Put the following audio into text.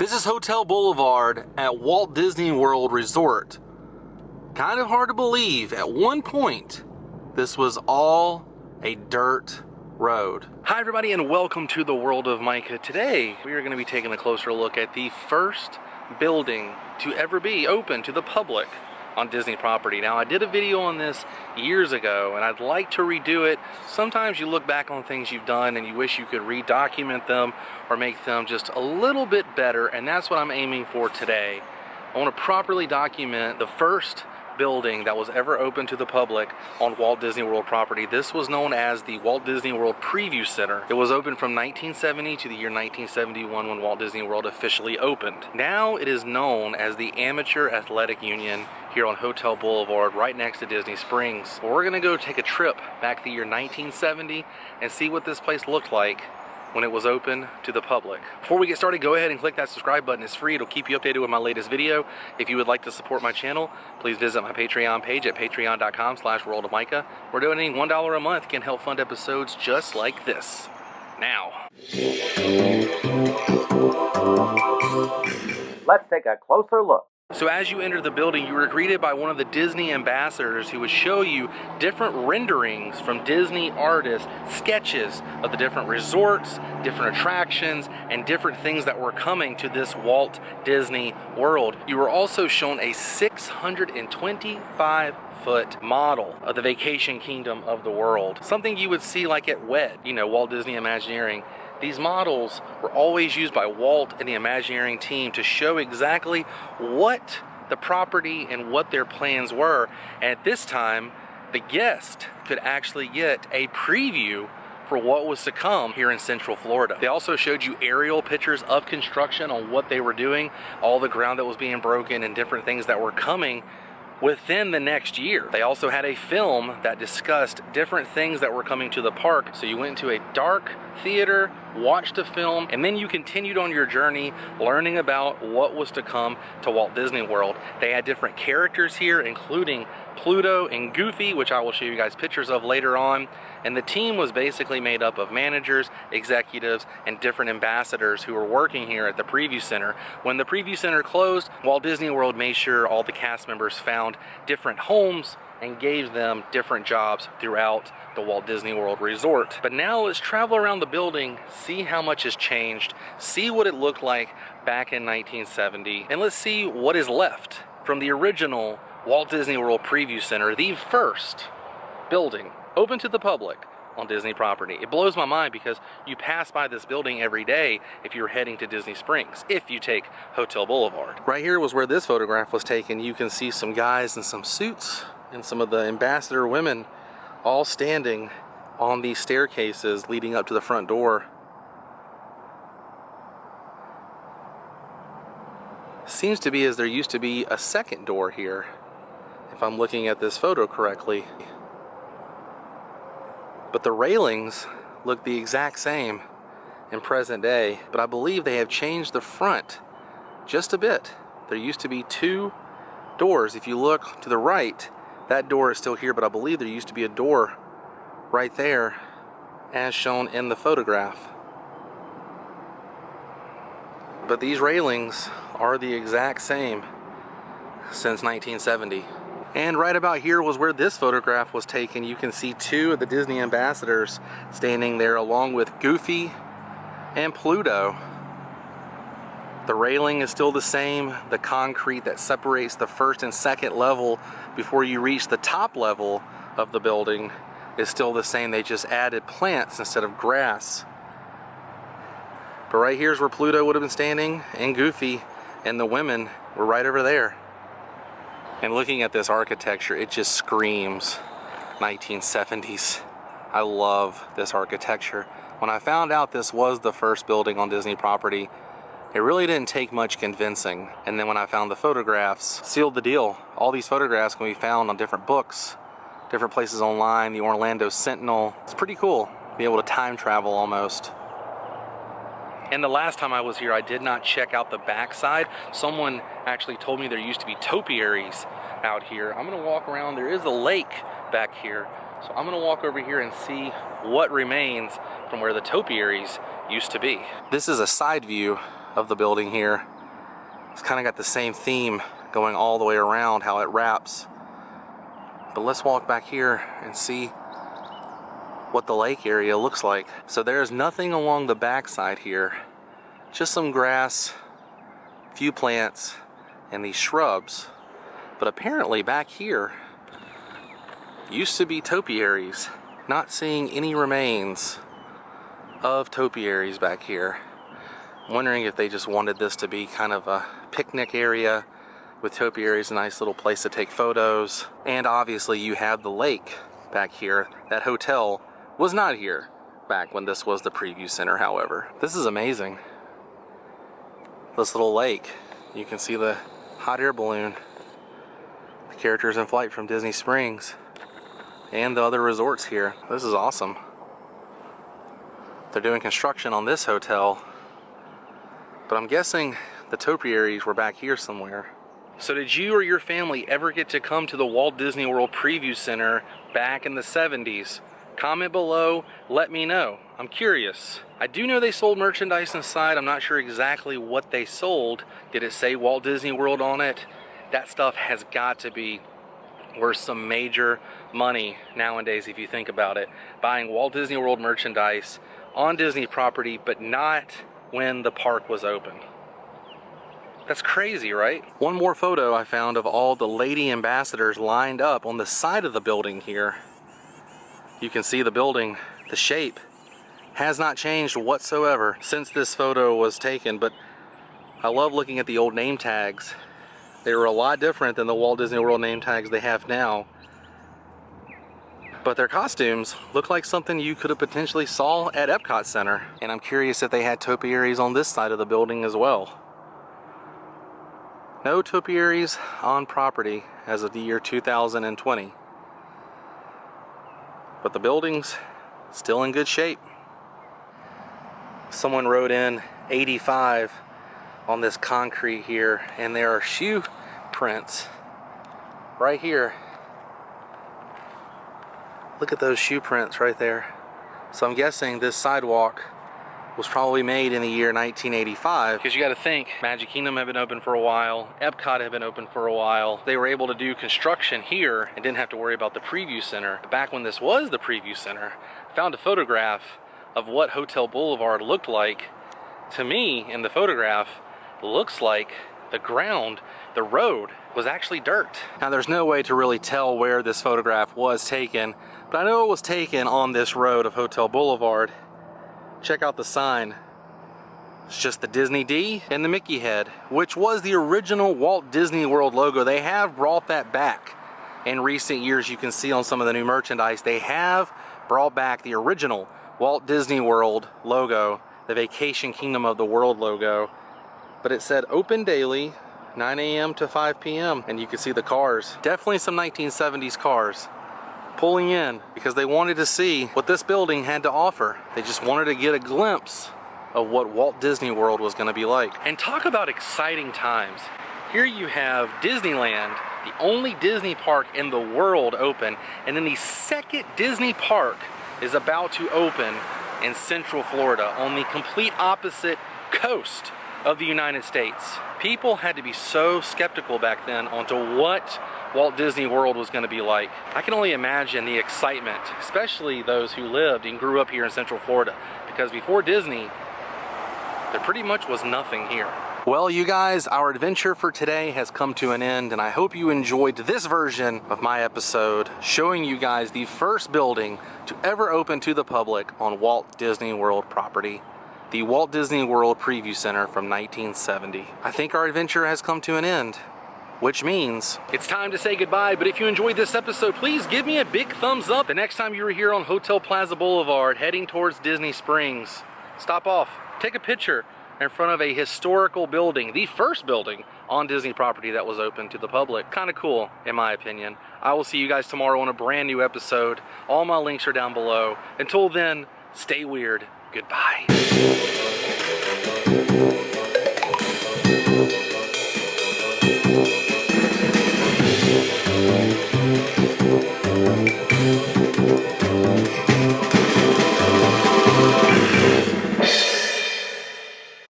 This is Hotel Boulevard at Walt Disney World Resort. Kind of hard to believe, at one point, this was all a dirt road. Hi everybody and welcome to the World of Micah. Today, we are going to be taking a closer look at the first building to ever be open to the public on Disney property. Now, I did a video on this years ago and I'd like to redo it. Sometimes you look back on things you've done and you wish you could redocument them or make them just a little bit better, and that's what I'm aiming for today. I want to properly document the first building that was ever open to the public on Walt Disney World property. This was known as the Walt Disney World Preview Center. It was open from 1970 to the year 1971 when Walt Disney World officially opened. Now it is known as the Amateur Athletic Union here on Hotel Boulevard right next to Disney Springs. We're gonna go take a trip back to the year 1970 and see what this place looked like when it was open to the public. Before we get started, go ahead and click that subscribe button. It's free. It'll keep you updated with my latest video. If you would like to support my channel, please visit my Patreon page at patreon.com/worldofmicah. We're donating $1 a month can help fund episodes just like this. Now, let's take a closer look. So as you enter the building, you were greeted by one of the Disney ambassadors who would show you different renderings from Disney artists, sketches of the different resorts, different attractions, and different things that were coming to this Walt Disney World. You were also shown a 625-foot model of the Vacation Kingdom of the world. Something you would see like at WED, you know, Walt Disney Imagineering. These models were always used by Walt and the Imagineering team to show exactly what the property and what their plans were. And at this time, the guest could actually get a preview for what was to come here in Central Florida. They also showed you aerial pictures of construction on what they were doing, all the ground that was being broken and different things that were coming within the next year. They also had a film that discussed different things that were coming to the park. So you went into a dark theater, watched a film, and then you continued on your journey learning about what was to come to Walt Disney World. They had different characters here, including Pluto and Goofy, which I will show you guys pictures of later on. And the team was basically made up of managers, executives, and different ambassadors who were working here at the Preview Center. When the Preview Center closed, Walt Disney World made sure all the cast members found different homes and gave them different jobs throughout the Walt Disney World Resort. But now let's travel around the building, see how much has changed, see what it looked like back in 1970, and let's see what is left from the original Walt Disney World Preview Center, the first building open to the public on Disney property. It blows my mind because you pass by this building every day if you're heading to Disney Springs, if you take Hotel Boulevard. Right here was where this photograph was taken. You can see some guys in some suits and some of the ambassador women all standing on these staircases leading up to the front door. Seems to be as there used to be a second door here, if I'm looking at this photo correctly. But the railings look the exact same in present day, but I believe they have changed the front just a bit. There used to be two doors. If you look to the right, that door is still here, but I believe there used to be a door right there as shown in the photograph. But these railings are the exact same since 1970. And right about here was where this photograph was taken. You can see two of the Disney ambassadors standing there along with Goofy and Pluto. The railing is still the same. The concrete that separates the first and second level before you reach the top level of the building is still the same. They just added plants instead of grass. But right here's where Pluto would have been standing, and Goofy, and the women were right over there. And looking at this architecture, it just screams 1970s. I love this architecture. When I found out this was the first building on Disney property, it really didn't take much convincing. And then when I found the photographs, sealed the deal. All these photographs can be found on different books, different places online, the Orlando Sentinel. It's pretty cool, be able to time travel almost. And the last time I was here, I did not check out the backside. Someone actually told me there used to be topiaries out here. I'm gonna walk around. There is a lake back here. So I'm gonna walk over here and see what remains from where the topiaries used to be. This is a side view of the building here. It's kind of got the same theme going all the way around, how it wraps. But let's walk back here and see what the lake area looks like. So there's nothing along the backside here, just some grass, few plants, and these shrubs. But apparently back here used to be topiaries. Not seeing any remains of topiaries back here. I'm wondering if they just wanted this to be kind of a picnic area with topiaries, a nice little place to take photos. And obviously you have the lake back here. That hotel was not here back when this was the preview center, however. This is amazing. This little lake, you can see the hot air balloon, the characters in flight from Disney Springs, and the other resorts here. This is awesome. They're doing construction on this hotel, but I'm guessing the topiaries were back here somewhere. So did you or your family ever get to come to the Walt Disney World Preview Center back in the 70s? Comment below, let me know. I'm curious. I do know they sold merchandise inside. I'm not sure exactly what they sold. Did it say Walt Disney World on it? That stuff has got to be worth some major money nowadays if you think about it. Buying Walt Disney World merchandise on Disney property, but not when the park was open. That's crazy, right? One more photo I found of all the lady ambassadors lined up on the side of the building here. You can see the building, the shape has not changed whatsoever since this photo was taken, but I love looking at the old name tags. They were a lot different than the Walt Disney World name tags they have now. But their costumes look like something you could have potentially saw at Epcot Center. And I'm curious if they had topiaries on this side of the building as well. No topiaries on property as of the year 2020. But the building's still in good shape. Someone wrote in 85 on this concrete here, and there are shoe prints right here. Look at those shoe prints right there. So I'm guessing this sidewalk was probably made in the year 1985, because you got to think Magic Kingdom had been open for a while, Epcot had been open for a while. They were able to do construction here and didn't have to worry about the preview center. Back when this was the preview center, I found a photograph of what Hotel Boulevard looked like. To me, in the photograph, it looks like the ground, the road, was actually dirt. Now there's no way to really tell where this photograph was taken, but I know it was taken on this road of Hotel Boulevard. Check out the sign. It's just the Disney D and the Mickey head, which was the original Walt Disney World logo. They have brought that back in recent years. You can see on some of the new merchandise, they have brought back the original Walt Disney World logo, the Vacation Kingdom of the World logo. But it said open daily, 9 a.m. to 5 p.m. And you can see the cars. Definitely some 1970s cars pulling in because they wanted to see what this building had to offer. They just wanted to get a glimpse of what Walt Disney World was going to be like. And talk about exciting times. Here you have Disneyland, the only Disney park in the world open, and then the second Disney park is about to open in Central Florida on the complete opposite coast of the United States. People had to be so skeptical back then onto what Walt Disney World was going to be like. I can only imagine the excitement, especially those who lived and grew up here in Central Florida, because before Disney, there pretty much was nothing here. Well, you guys, our adventure for today has come to an end, and I hope you enjoyed this version of my episode showing you guys the first building to ever open to the public on Walt Disney World property, the Walt Disney World Preview Center from 1970. I think our adventure has come to an end, which means it's time to say goodbye. But if you enjoyed this episode, please give me a big thumbs up. The next time you're here on Hotel Plaza Boulevard heading towards Disney Springs, stop off, take a picture in front of a historical building, the first building on Disney property that was open to the public. Kind of cool, in my opinion. I will see you guys tomorrow on a brand new episode. All my links are down below. Until then, stay weird. Goodbye.